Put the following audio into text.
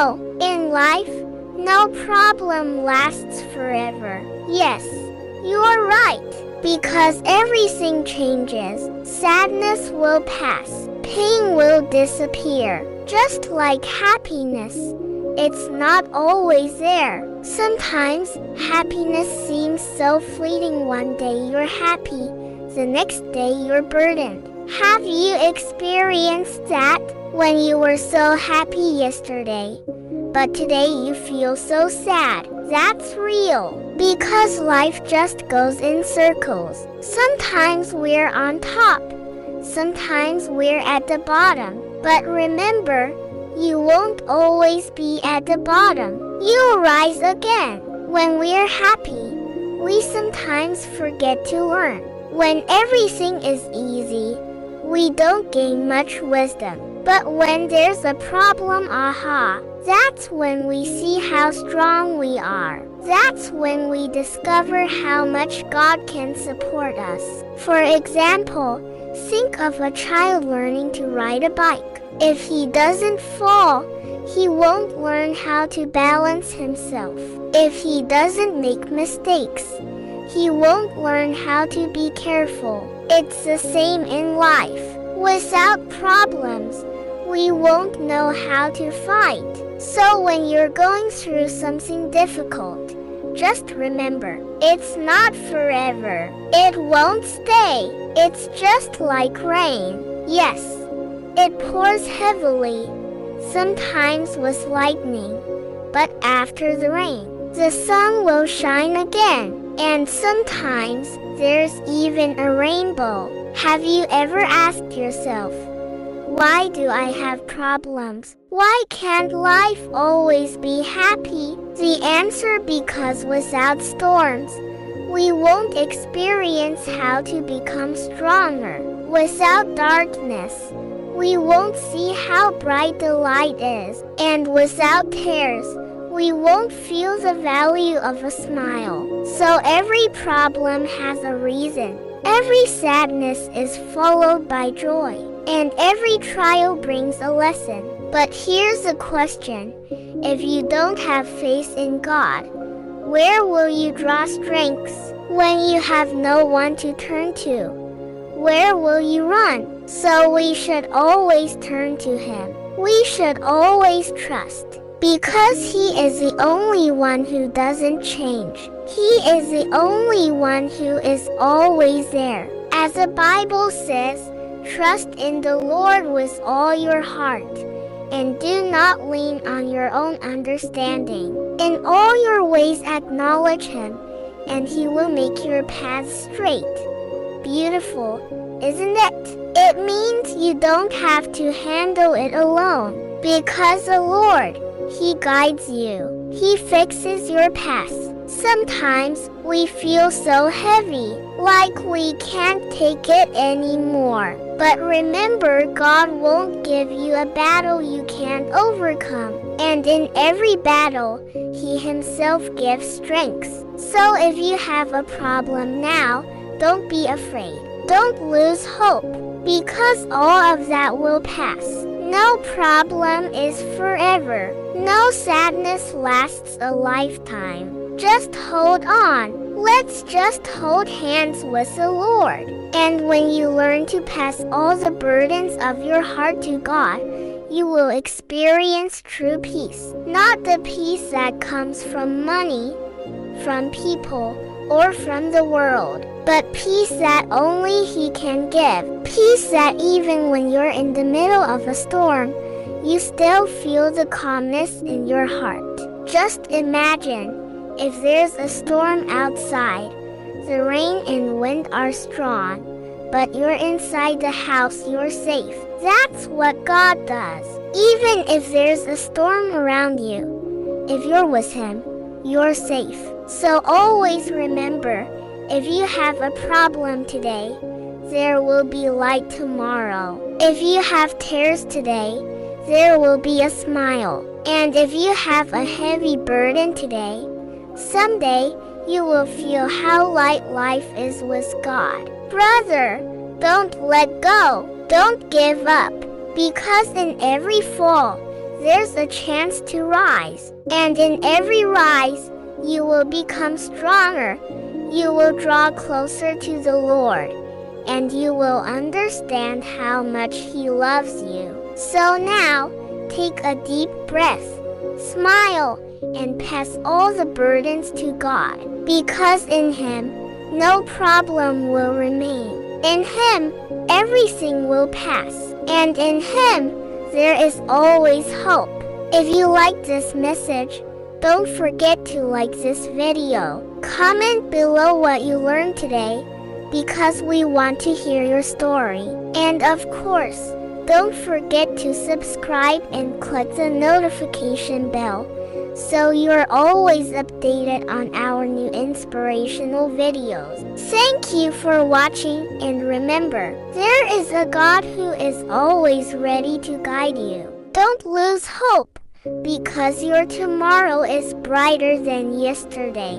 No, in life, no problem lasts forever. Yes, you are right, because everything changes. Sadness will pass, pain will disappear. Just like happiness, it's not always there. Sometimes happiness seems so fleeting. One day you're happy, the next day you're burdened. Have you experienced that? When you were so happy yesterday, but today you feel so sad. That's real, because life just goes in circles. Sometimes we're on top, sometimes we're at the bottom. But remember, you won't always be at the bottom. You'll rise again. When we're happy, we sometimes forget to learn. When everything is easy, we don't gain much wisdom. But when there's a problem, that's when we see how strong we are. That's when we discover how much God can support us. For example, think of a child learning to ride a bike. If he doesn't fall, he won't learn how to balance himself. If he doesn't make mistakes, he won't learn how to be careful. It's the same in life. Without problems, we won't know how to fight. So when you're going through something difficult, just remember, it's not forever. It won't stay. It's just like rain. Yes, it pours heavily, sometimes with lightning, but after the rain, the sun will shine again. And sometimes there's even a rainbow. Have you ever asked yourself, why do I have problems? Why can't life always be happy? The answer: because without storms, we won't experience how to become stronger. Without darkness, we won't see how bright the light is. And without tears, we won't feel the value of a smile. So every problem has a reason. Every sadness is followed by joy. And every trial brings a lesson. But here's the question: if you don't have faith in God, where will you draw strength? When you have no one to turn to, where will you run? So we should always turn to Him. We should always trust, because He is the only one who doesn't change. He is the only one who is always there. As the Bible says, trust in the Lord with all your heart, and do not lean on your own understanding. In all your ways acknowledge Him, and He will make your path straight. Beautiful, isn't it? It means you don't have to handle it alone, because the Lord, He guides you. He fixes your path. Sometimes we feel so heavy, like we can't take it anymore. But remember, God won't give you a battle you can't overcome. And in every battle, He Himself gives strength. So if you have a problem now, don't be afraid. Don't lose hope, because all of that will pass. No problem is forever. No sadness lasts a lifetime. Just hold on. Let's just hold hands with the Lord. And when you learn to pass all the burdens of your heart to God, you will experience true peace. Not the peace that comes from money, from people, or from the world, but peace that only He can give. Peace that even when you're in the middle of a storm, you still feel the calmness in your heart. Just imagine, if there's a storm outside, the rain and wind are strong, but you're inside the house, you're safe. That's what God does. Even if there's a storm around you, if you're with Him, you're safe. So always remember, if you have a problem today, there will be light tomorrow. If you have tears today, there will be a smile. And if you have a heavy burden today, someday you will feel how light life is with God. Brother, don't let go. Don't give up. Because in every fall, there's a chance to rise. And in every rise, you will become stronger. You will draw closer to the Lord, and you will understand how much He loves you. So now, take a deep breath, smile, and pass all the burdens to God, because in Him, no problem will remain. In Him, everything will pass, and in Him, there is always hope. If you like this message, don't forget to like this video. Comment below what you learned today, because we want to hear your story. And of course, don't forget to subscribe and click the notification bell, so you're always updated on our new inspirational videos. Thank you for watching, and remember, there is a God who is always ready to guide you. Don't lose hope, because your tomorrow is brighter than yesterday.